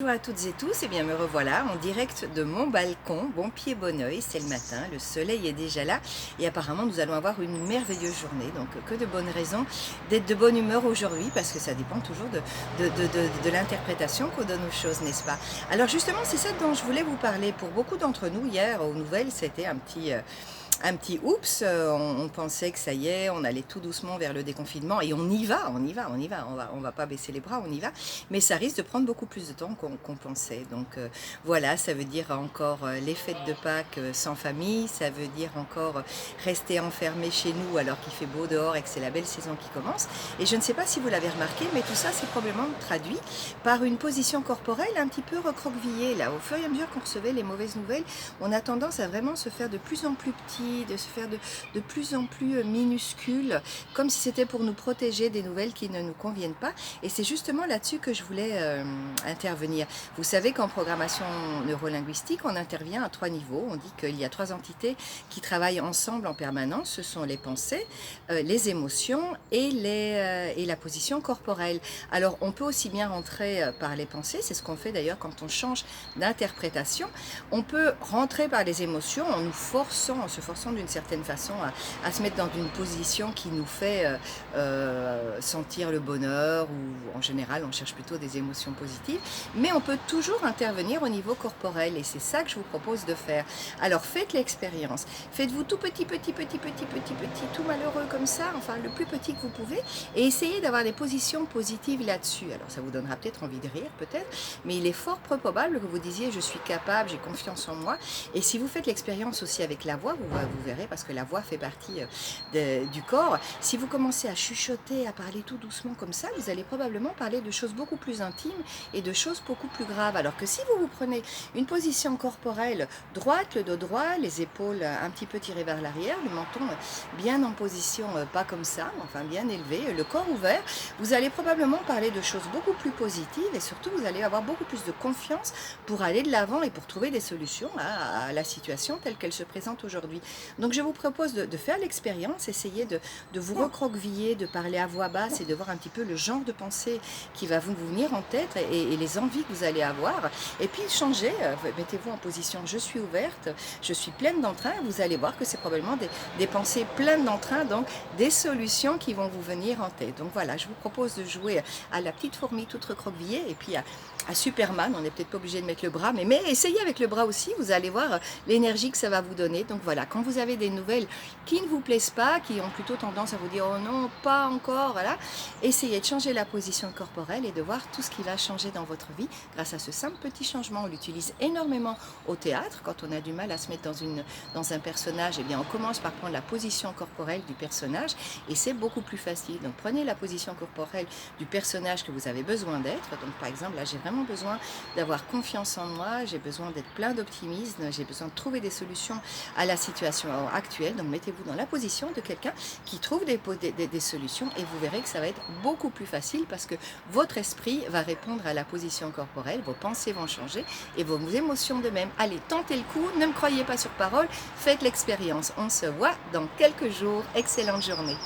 Bonjour à toutes et tous, et bien me revoilà en direct de mon balcon, bon pied bon oeil, c'est le matin, le soleil est déjà là et apparemment nous allons avoir une merveilleuse journée, donc que de bonnes raisons d'être de bonne humeur aujourd'hui parce que ça dépend toujours de l'interprétation qu'on donne aux choses, n'est-ce pas? Alors justement c'est ça dont je voulais vous parler. Pour beaucoup d'entre nous hier aux nouvelles c'était un petit oups, on pensait que ça y est, on allait tout doucement vers le déconfinement et on y va, on va pas baisser les bras, on y va, mais ça risque de prendre beaucoup plus de temps qu'on pensait. Donc voilà, ça veut dire encore les fêtes de Pâques sans famille, ça veut dire encore rester enfermé chez nous alors qu'il fait beau dehors et que c'est la belle saison qui commence. Et je ne sais pas si vous l'avez remarqué, mais tout ça c'est probablement traduit par une position corporelle un petit peu recroquevillée. Là, au fur et à mesure qu'on recevait les mauvaises nouvelles, on a tendance à vraiment se faire de plus en plus petit, de se faire de plus en plus minuscule, comme si c'était pour nous protéger des nouvelles qui ne nous conviennent pas. Et c'est justement là-dessus que je voulais intervenir. Vous savez qu'en programmation neurolinguistique, on intervient à 3 niveaux. On dit qu'il y a 3 entités qui travaillent ensemble en permanence. Ce sont les pensées, les émotions et la position corporelle. Alors, on peut aussi bien rentrer par les pensées, c'est ce qu'on fait d'ailleurs quand on change d'interprétation. On peut rentrer par les émotions en se forçant d'une certaine façon à se mettre dans une position qui nous fait sentir le bonheur, ou en général on cherche plutôt des émotions positives, mais on peut toujours intervenir au niveau corporel et c'est ça que je vous propose de faire. Alors faites l'expérience, faites-vous tout petit, tout malheureux comme ça, enfin le plus petit que vous pouvez, et essayez d'avoir des positions positives là-dessus. Alors ça vous donnera peut-être envie de rire, peut-être, mais il est fort peu probable que vous disiez je suis capable, j'ai confiance en moi. Et si vous faites l'expérience aussi avec la voix, vous verrez, parce que la voix fait partie du corps, si vous commencez à chuchoter, à parler tout doucement comme ça, vous allez probablement parler de choses beaucoup plus intimes et de choses beaucoup plus graves. Alors que si vous prenez une position corporelle droite, le dos droit, les épaules un petit peu tirées vers l'arrière, le menton bien en position, pas comme ça, enfin bien élevé, le corps ouvert, vous allez probablement parler de choses beaucoup plus positives et surtout vous allez avoir beaucoup plus de confiance pour aller de l'avant et pour trouver des solutions à la situation telle qu'elle se présente aujourd'hui. Donc je vous propose de faire l'expérience, essayer de vous recroqueviller, de parler à voix basse et de voir un petit peu le genre de pensée qui va vous venir en tête et les envies que vous allez avoir. Et puis changez, mettez-vous en position je suis ouverte, je suis pleine d'entrain, vous allez voir que c'est probablement des pensées pleines d'entrain, donc des solutions qui vont vous venir en tête. Donc voilà, je vous propose de jouer à la petite fourmi toute recroquevillée et puis à Superman, on n'est peut-être pas obligé de mettre le bras, mais essayez avec le bras aussi, vous allez voir l'énergie que ça va vous donner. Donc voilà, quand vous avez des nouvelles qui ne vous plaisent pas, qui ont plutôt tendance à vous dire oh non, pas encore, voilà, essayez de changer la position corporelle et de voir tout ce qui va changer dans votre vie grâce à ce simple petit changement. On l'utilise énormément au théâtre, quand on a du mal à se mettre dans un personnage, eh bien on commence par prendre la position corporelle du personnage et c'est beaucoup plus facile. Donc prenez la position corporelle du personnage que vous avez besoin d'être. Donc par exemple, là j'ai vraiment besoin d'avoir confiance en moi, j'ai besoin d'être plein d'optimisme, j'ai besoin de trouver des solutions à la situation actuelle. Donc mettez-vous dans la position de quelqu'un qui trouve des solutions et vous verrez que ça va être beaucoup plus facile parce que votre esprit va répondre à la position corporelle, vos pensées vont changer et vos émotions de même. Allez, tentez le coup, ne me croyez pas sur parole, faites l'expérience. On se voit dans quelques jours. Excellente journée.